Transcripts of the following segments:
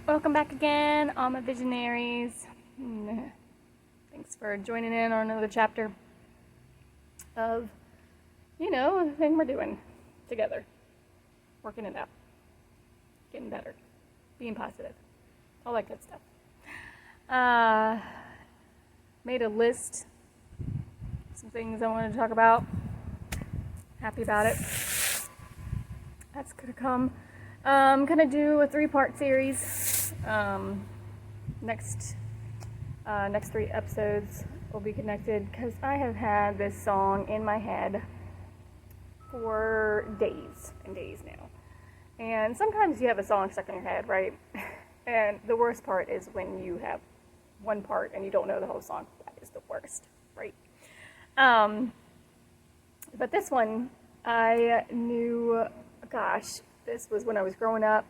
Welcome back again, all my visionaries. Thanks for joining in on another chapter of, the thing we're doing together. Working it out. Getting better. Being positive. All that good stuff. Made a list. Some things I wanted to talk about. Happy about it. That's gonna come. I'm gonna do a 3-part series. Next 3 episodes will be connected because I have had this song in my head for days and days now. And sometimes you have a song stuck in your head, right? And the worst part is when you have one part and you don't know the whole song. That is the worst, right? But this one, I knew, gosh, this was when I was growing up,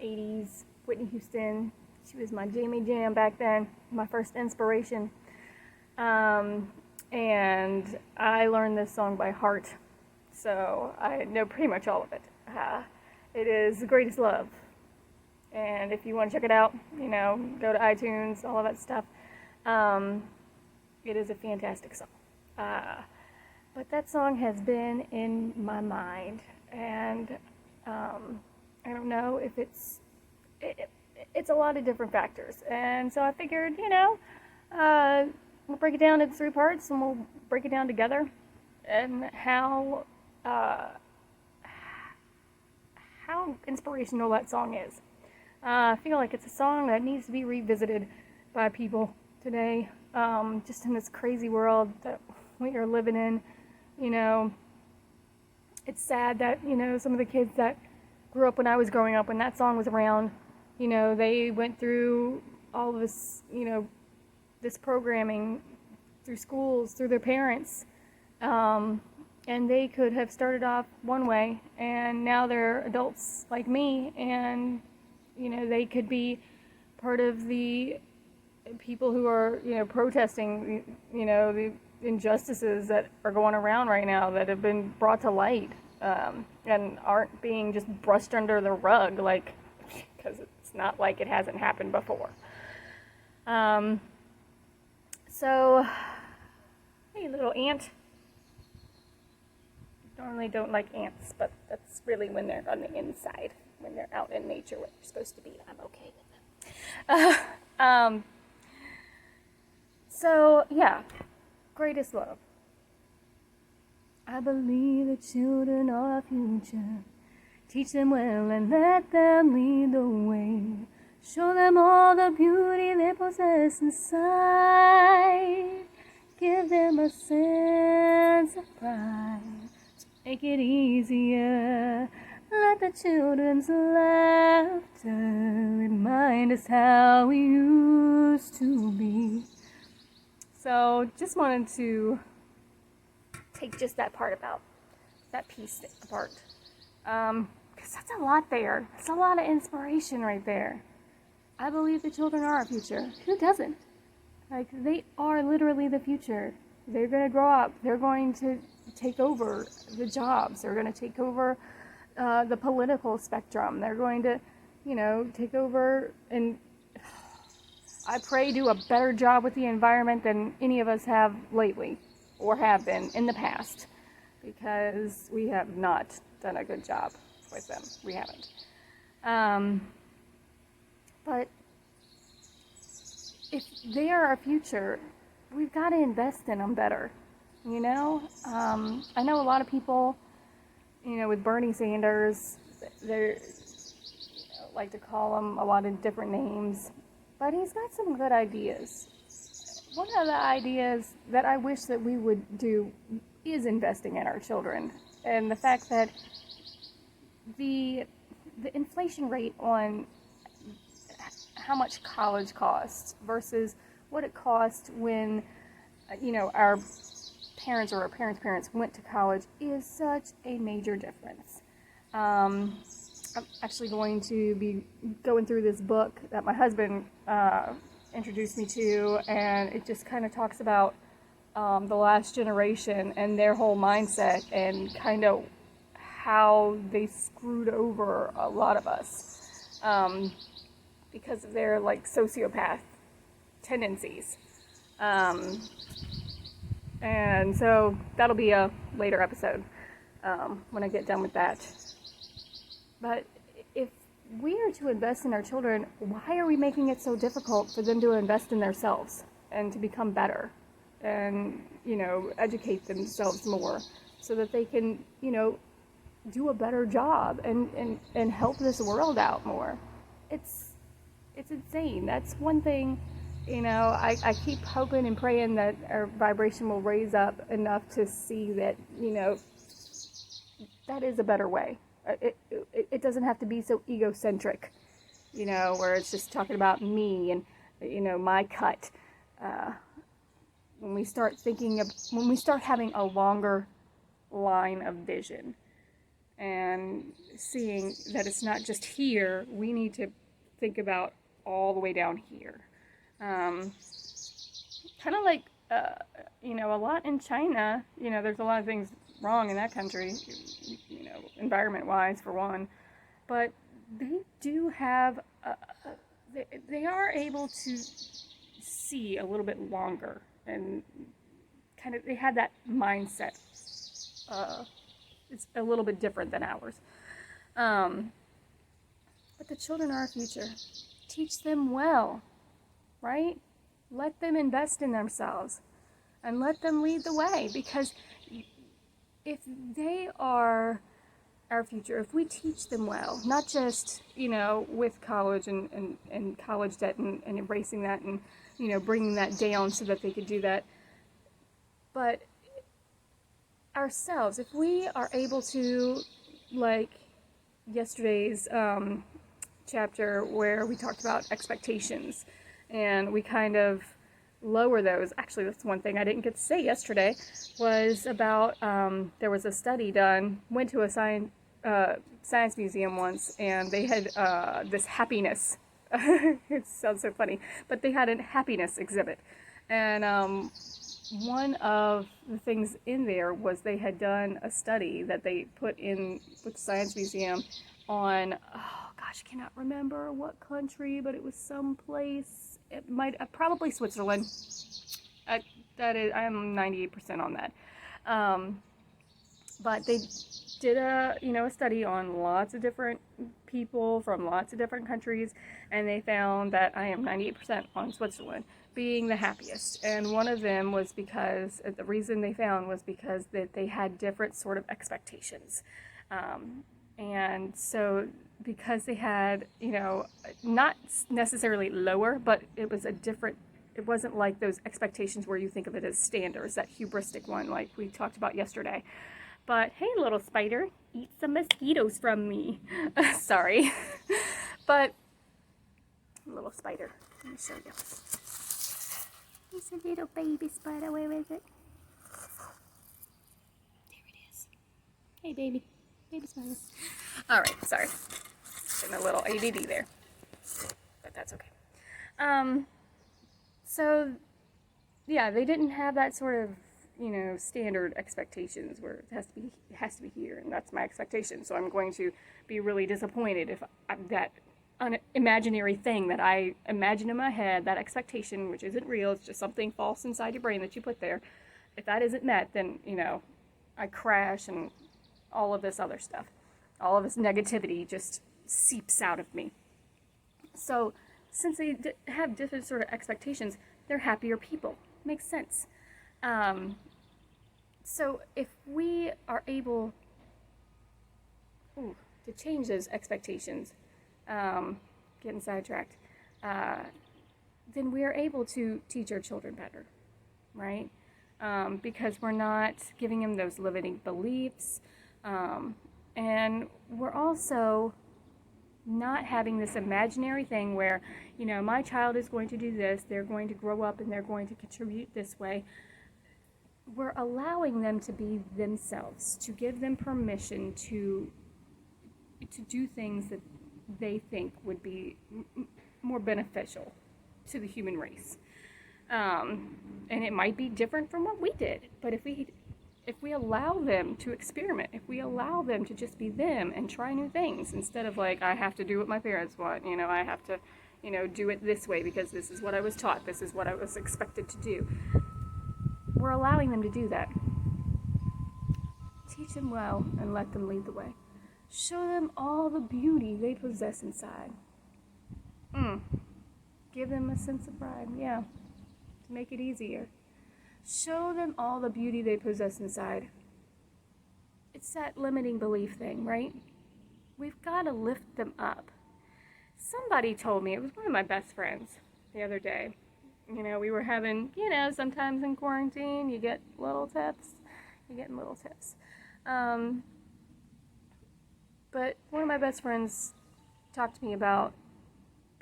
80s, Whitney Houston. She was my Jamie Jam back then, my first inspiration. And I learned this song by heart, so I know pretty much all of it. It is The Greatest Love. And if you want to check it out, go to iTunes, all of that stuff. It is a fantastic song. But that song has been in my mind, and I don't know if it's a lot of different factors. And so I figured, we'll break it down into 3 parts, and we'll break it down together, and how inspirational that song is. I feel like it's a song that needs to be revisited by people today, just in this crazy world that we are living in. It's sad that, some of the kids that grew up when I was growing up, when that song was around, they went through all of this, this programming through schools, through their parents, and they could have started off one way, and now they're adults like me, and, they could be part of the people who are, protesting, the injustices that are going around right now that have been brought to light, and aren't being just brushed under the rug, because it's not like it hasn't happened before. So, hey, little ant. Normally don't like ants, but that's really when they're on the inside, when they're out in nature where they're supposed to be. I'm okay with them. So, yeah. Greatest love. I believe the children are our future. Teach them well and let them lead the way. Show them all the beauty they possess inside. Give them a sense of pride. Make it easier. Let the children's laughter remind us how we used to be. So, just wanted to take just that part about, that piece apart. Because that's a lot there. It's a lot of inspiration right there. I believe the children are our future. Who doesn't? They are literally the future. They're going to grow up. They're going to take over the jobs. They're going to take over the political spectrum. They're going to, take over and I pray do a better job with the environment than any of us have lately, or have been in the past, because we have not done a good job with them. We haven't. But if they are our future, we've got to invest in them better. I know a lot of people, with Bernie Sanders, they like to call him a lot of different names. But he's got some good ideas. One of the ideas that I wish that we would do is investing in our children. And the fact that the inflation rate on how much college costs versus what it cost when, our parents or our parents' went to college is such a major difference. I'm actually going to be going through this book that my husband introduced me to, and it just kind of talks about the last generation and their whole mindset and kind of how they screwed over a lot of us. because of their like sociopath tendencies. And so that'll be a later episode when I get done with that. But if we are to invest in our children, why are we making it so difficult for them to invest in themselves and to become better and, educate themselves more so that they can, do a better job and help this world out more? It's insane. That's one thing, I keep hoping and praying that our vibration will raise up enough to see that, that is a better way. It doesn't have to be so egocentric, where it's just talking about me and, my cut. When we start having a longer line of vision and seeing that it's not just here, we need to think about all the way down here. Kind of like, a lot in China, there's a lot of things wrong in that country, environment-wise for one, but they do have, they are able to see a little bit longer, and kind of, they have that mindset. It's a little bit different than ours. But the children are our future. Teach them well, right? Let them invest in themselves and let them lead the way, because if they are our future, if we teach them well, not just, with college and college debt and embracing that and, bringing that down so that they could do that, but ourselves, if we are able to, like yesterday's chapter where we talked about expectations and we kind of lower those. Actually, that's one thing I didn't get to say yesterday, was about, there was a study done, went to a science museum once, and they had this happiness, it sounds so funny, but they had a happiness exhibit. And one of the things in there was they had done a study that they put in with the science museum on, oh gosh, I cannot remember what country, but it was someplace. It might probably Switzerland. I'm 98% on that. But they did a study on lots of different people from lots of different countries, and they found that I am 98% on Switzerland being the happiest. And one of them was because the reason they found was because that they had different sort of expectations. And so because they had, not necessarily lower, but it was it wasn't like those expectations where you think of it as standards, that hubristic one like we talked about yesterday. But hey, little spider, eat some mosquitoes from me. Sorry. But, little spider, let me show you. It's a little baby spider, where is it? There it is. Hey, baby. Baby spider. Alright, sorry. Getting a little ADD there. But that's okay. So, yeah, they didn't have that sort of, standard expectations where it has to be here, and that's my expectation. So I'm going to be really disappointed if that imaginary thing that I imagine in my head, that expectation, which isn't real, it's just something false inside your brain that you put there. If that isn't met, then, I crash and all of this other stuff. All of this negativity just seeps out of me. So, since they have different sort of expectations, they're happier people. Makes sense. So, if we are able to change those expectations, getting sidetracked, then we are able to teach our children better, right? Because we're not giving them those limiting beliefs, and we're also not having this imaginary thing where, my child is going to do this, they're going to grow up and they're going to contribute this way. We're allowing them to be themselves, to give them permission to do things that they think would be more beneficial to the human race. And it might be different from what we did, but if we allow them to experiment, if we allow them to just be them and try new things instead of like, I have to do what my parents want, I have to, do it this way because this is what I was taught, this is what I was expected to do. We're allowing them to do that. Teach them well and let them lead the way. Show them all the beauty they possess inside. Give them a sense of pride, to make it easier. Show them all the beauty they possess inside. It's that limiting belief thing, right? We've got to lift them up. Somebody told me, it was one of my best friends the other day. We were having, sometimes in quarantine you get little tips. You're getting little tips. But one of my best friends talked to me about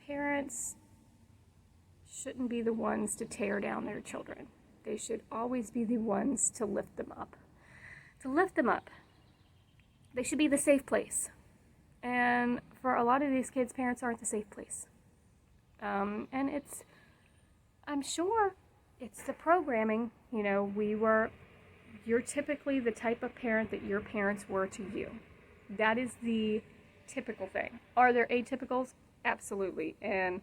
parents shouldn't be the ones to tear down their children. They should always be the ones to lift them up. To lift them up. They should be the safe place. And for a lot of these kids, parents aren't the safe place. And I'm sure it's the programming. You're typically the type of parent that your parents were to you. That is the typical thing. Are there atypicals? Absolutely. And,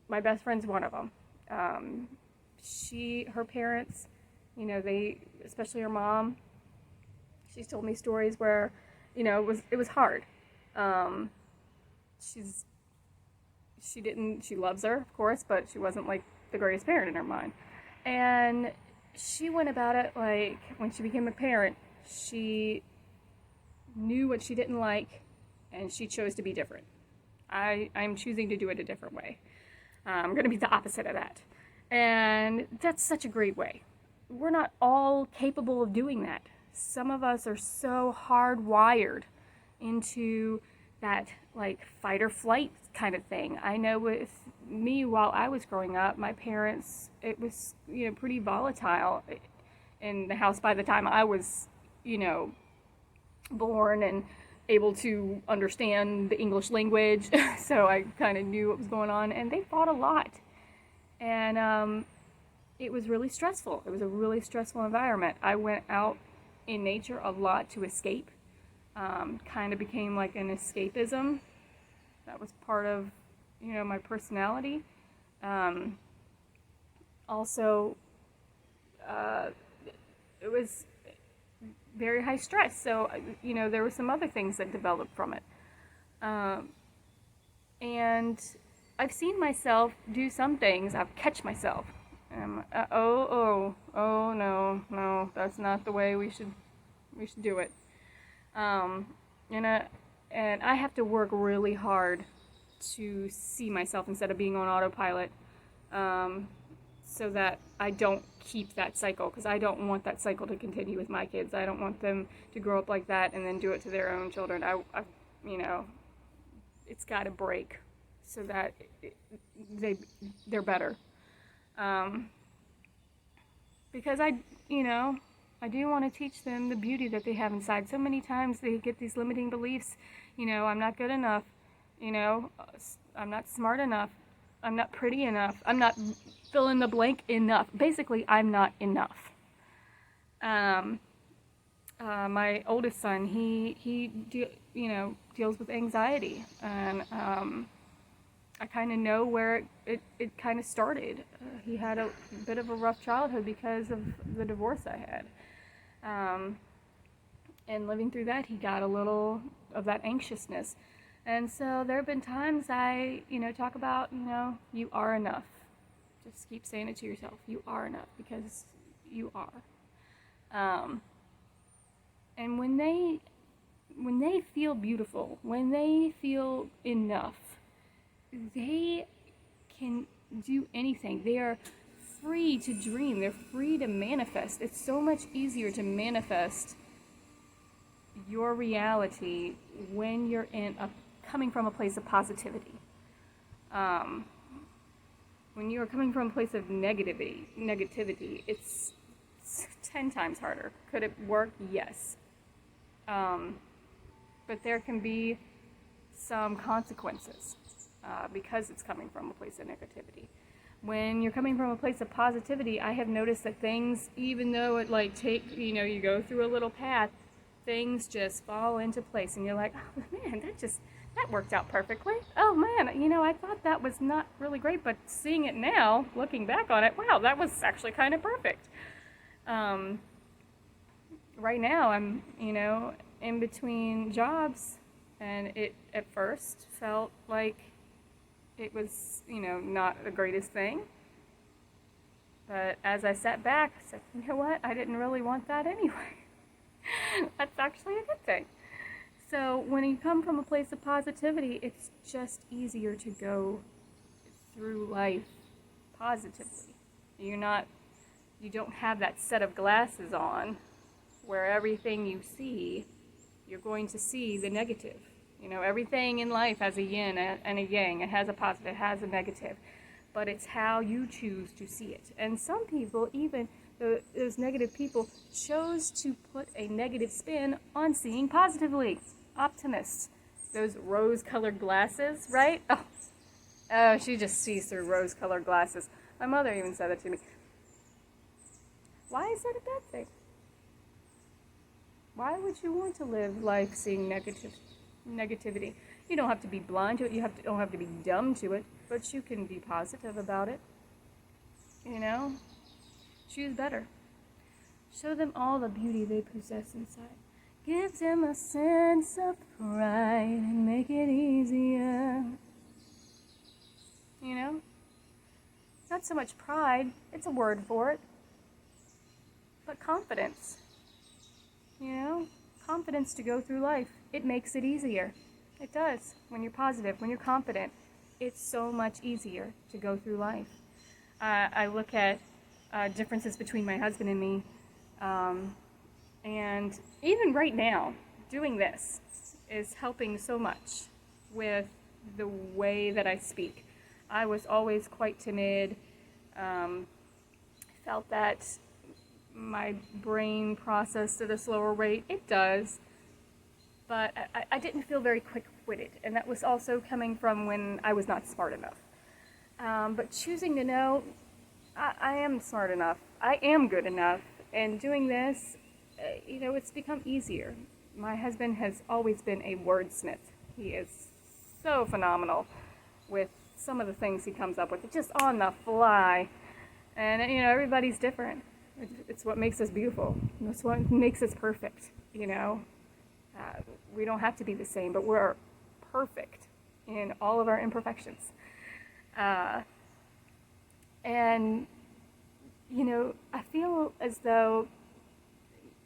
my best friend's one of them. Her parents, especially her mom, she's told me stories where, it was hard. She loves her, of course, but she wasn't like the greatest parent in her mind. And she went about it like when she became a parent, she knew what she didn't like and she chose to be different. I'm choosing to do it a different way. I'm going to be the opposite of that. And that's such a great way. We're not all capable of doing that. Some of us are so hardwired into that like fight or flight kind of thing. I know with me, while I was growing up, my parents, it was, pretty volatile in the house by the time I was, born and able to understand the English language. So I kind of knew what was going on, and they fought a lot. And it was really stressful. It was a really stressful environment. I went out in nature a lot to escape. Kind of became like an escapism. That was part of, my personality. Also, it was very high stress. So, there were some other things that developed from it. And I've seen myself do some things. I've catch myself. No, that's not the way we should do it. And I have to work really hard to see myself instead of being on autopilot, so that I don't keep that cycle, because I don't want that cycle to continue with my kids. I don't want them to grow up like that and then do it to their own children. It's got to break so that they're better. Because I do want to teach them the beauty that they have inside. So many times they get these limiting beliefs, I'm not good enough, I'm not smart enough, I'm not pretty enough, I'm not fill in the blank enough. Basically, I'm not enough. My oldest son, he deals with anxiety, and I kind of know where it kind of started. He had a bit of a rough childhood because of the divorce I had. And living through that, he got a little of that anxiousness. And so there have been times I, talk about, you are enough. Just keep saying it to yourself. You are enough, because you are. And when they feel beautiful, when they feel enough, they can do anything. They are free to dream. They're free to manifest. It's so much easier to manifest your reality when you're coming from a place of positivity. When you are coming from a place of negativity, it's 10 times harder. Could it work? Yes. But there can be some consequences because it's coming from a place of negativity. When you're coming from a place of positivity, I have noticed that things, even though it you go through a little path, things just fall into place, and you're like, oh man, that worked out perfectly. Oh man, I thought that was not really great, but seeing it now, looking back on it, wow, that was actually kind of perfect. Um, right now, I'm, in between jobs, and it at first felt like it was, not the greatest thing. But as I sat back, I said, you know what? I didn't really want that anyway. That's actually a good thing. So when you come from a place of positivity, it's just easier to go through life positively. You don't have that set of glasses on where everything you see, you're going to see the negative. Everything in life has a yin and a yang. It has a positive, it has a negative. But it's how you choose to see it. And some people, even those negative people, chose to put a negative spin on seeing positively. Optimists. Those rose-colored glasses, right? Oh, she just sees through rose-colored glasses. My mother even said that to me. Why is that a bad thing? Why would you want to live life seeing negativity? You don't have to be blind to it. Don't have to be dumb to it. But you can be positive about it. Choose better. Show them all the beauty they possess inside. Give them a sense of pride and make it easier. Not so much pride, it's a word for it, but confidence. Confidence to go through life. It makes it easier. It does. When you're positive, when you're confident, it's so much easier to go through life. I look at differences between my husband and me, and even right now, doing this is helping so much with the way that I speak. I was always quite timid, felt that my brain processed at a slower rate. It does, but I didn't feel very quick-witted, and that was also coming from when I was not smart enough. But choosing to know, I am smart enough, I am good enough, and doing this, it's become easier. My husband has always been a wordsmith. He is so phenomenal with some of the things he comes up with, just on the fly. And, everybody's different. It's what makes us beautiful. It's what makes us perfect, We don't have to be the same, but we're perfect in all of our imperfections. And, I feel as though,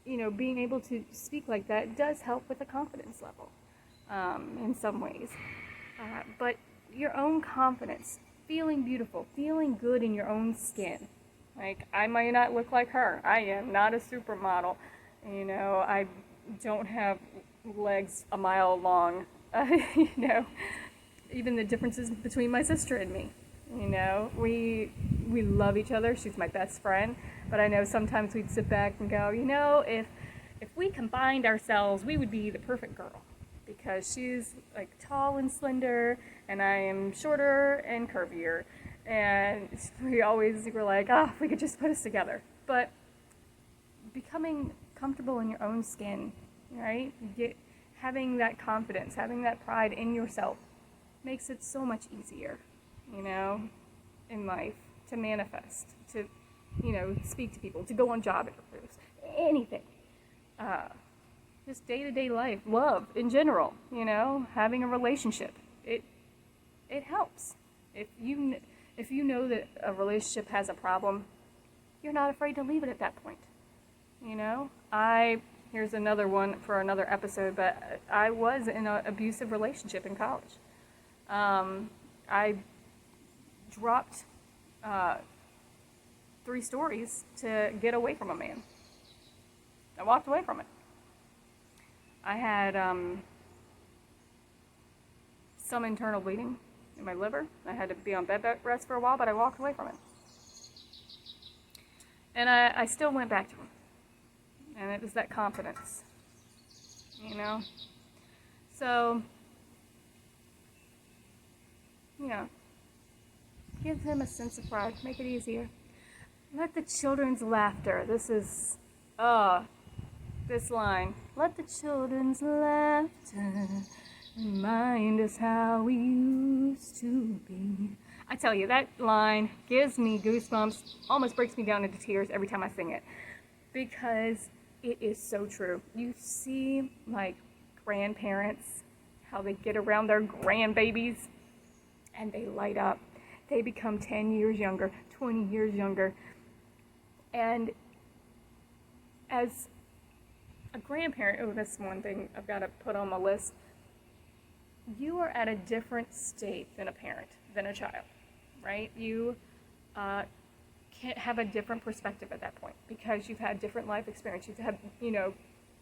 being able to speak like that does help with the confidence level in some ways. But your own confidence, feeling beautiful, feeling good in your own skin. Like, I might not look like her. I am not a supermodel. I don't have legs a mile long. Even the differences between my sister and me. We love each other. She's my best friend. But I know sometimes we'd sit back and go, if we combined ourselves, we would be the perfect girl. Because she's like tall and slender, and I am shorter and curvier. And we always were like, if we could just put us together. But becoming comfortable in your own skin, right? Having that confidence, having that pride in yourself makes it so much easier, in life, to manifest, to, speak to people, to go on job interviews, anything. Just day-to-day life, love in general, having a relationship. It helps. If you know that a relationship has a problem, you're not afraid to leave it at that point. Here's another one for another episode, but I was in an abusive relationship in college. I dropped 3 stories to get away from a man. I walked away from it. I had some internal bleeding in my liver. I had to be on bed rest for a while, but I walked away from it. And I still went back to him. And it was that confidence, So, give him a sense of pride. Make it easier. Let the children's laughter. This is, this line. Let the children's laughter Remind us how we used to be. I tell you, that line gives me goosebumps, almost breaks me down into tears every time I sing it, because it is so true. You see, like, grandparents, how they get around their grandbabies, and they light up. They become 10 years younger, 20 years younger. And as a grandparent, oh, that's one thing I've got to put on my list. You are at a different state than a parent, than a child, right? You can't have a different perspective at that point because you've had different life experience. You've had,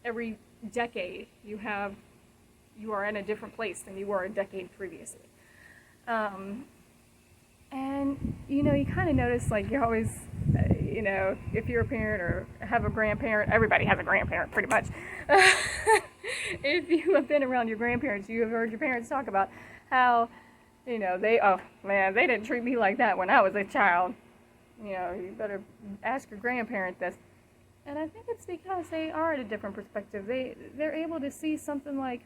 every decade you are in a different place than you were a decade previously. And, you kind of notice, like, you're always, if you're a parent or have a grandparent, everybody has a grandparent pretty much. If you have been around your grandparents, you have heard your parents talk about how, they didn't treat me like that when I was a child. You better ask your grandparent this. And I think it's because they are at a different perspective. They're able to see something like,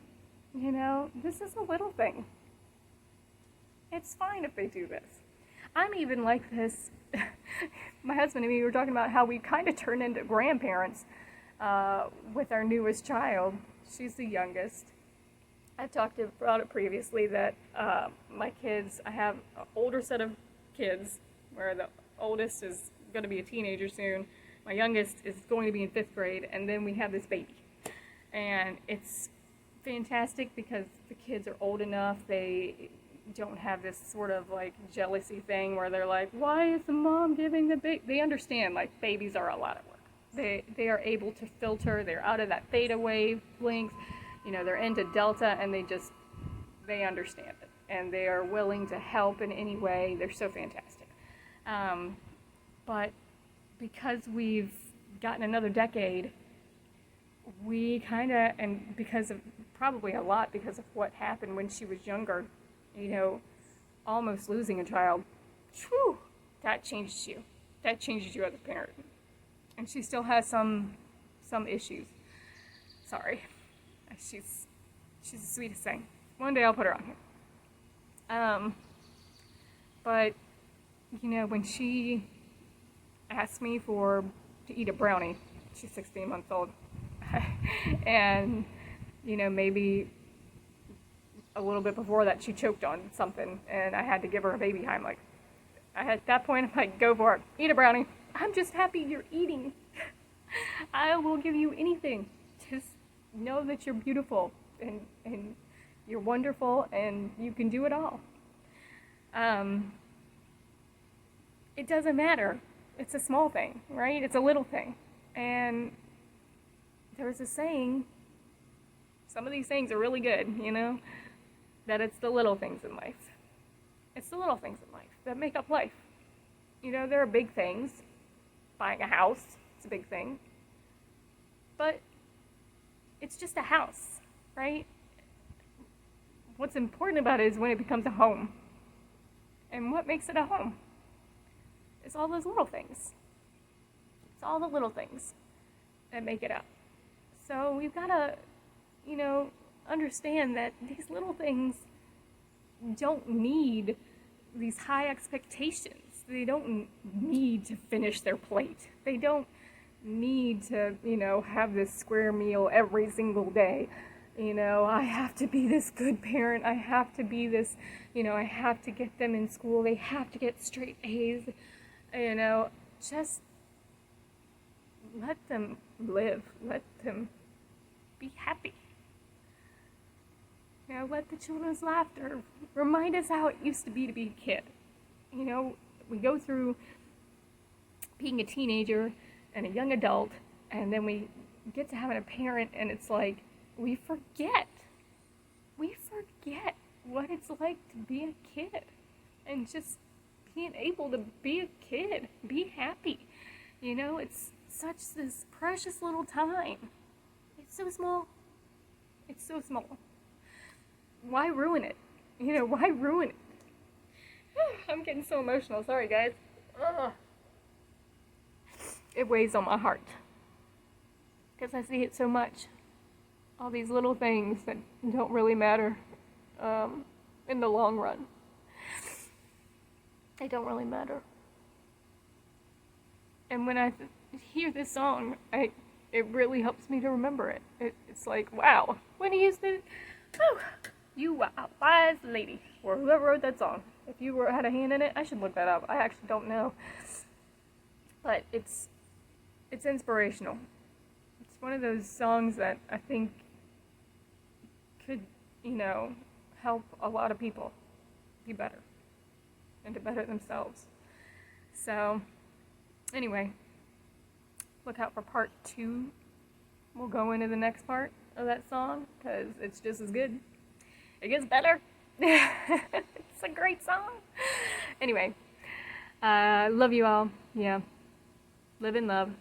this is a little thing. It's fine if they do this. I'm even like this. My husband and me were talking about how we kind of turn into grandparents with our newest child. She's the youngest. I've talked about it previously that my kids, I have an older set of kids where the oldest is going to be a teenager soon. My youngest is going to be in 5th grade, and then we have this baby. And it's fantastic because the kids are old enough. They don't have this sort of like jealousy thing where they're like, why is the mom giving the baby? They understand, like, babies are a lot of work. They are able to filter. They're out of that theta wavelength. They're into delta, and they understand it. And they are willing to help in any way. They're so fantastic. But because we've gotten another decade, we kind of, and because of, probably a lot because of what happened when she was younger, almost losing a child, whew, that changes you. That changes you as a parent. And she still has some issues. Sorry. She's the sweetest thing. One day I'll put her on here. But, when she asked me to eat a brownie, she's 16 months old, and, maybe a little bit before that she choked on something, and I had to give her a baby Heimlich. At that point, I'm like, go for it. Eat a brownie. I'm just happy you're eating. I will give you anything. Just know that you're beautiful, and you're wonderful, and you can do it all. It doesn't matter. It's a small thing, right? It's a little thing. And there's a saying, some of these things are really good, that it's the little things in life. It's the little things in life that make up life. There are big things. Buying a house, it's a big thing. But it's just a house, right? What's important about it is when it becomes a home. And what makes it a home? It's all those little things. It's all the little things that make it up. So we've got to, understand that these little things don't need these high expectations. They don't need to finish their plate. They don't need to, have this square meal every single day. I have to be this good parent. I have to be this, I have to get them in school. They have to get straight A's. Just let them live. Let them be happy. Let the children's laughter remind us how it used to be a kid. We go through being a teenager and a young adult, and then we get to having a parent, and it's like we forget what it's like to be a kid, and just being able to be a kid, be happy. It's such this precious little time. It's so small. It's so small. Why ruin it? Why ruin it? I'm getting so emotional. Sorry, guys. Ugh. It weighs on my heart because I see it so much. All these little things that don't really matter in the long run. They don't really matter. And when I hear this song, it really helps me to remember it. It's like, wow, Whitney Houston, whew, you a wise lady, or whoever wrote that song. If you had a hand in it, I should look that up. I actually don't know. But it's inspirational. It's one of those songs that I think could, help a lot of people be better and to better themselves. So, anyway, look out for part 2. We'll go into the next part of that song because it's just as good. It gets better. It's a great song. Anyway, love you all. Yeah. Live in love.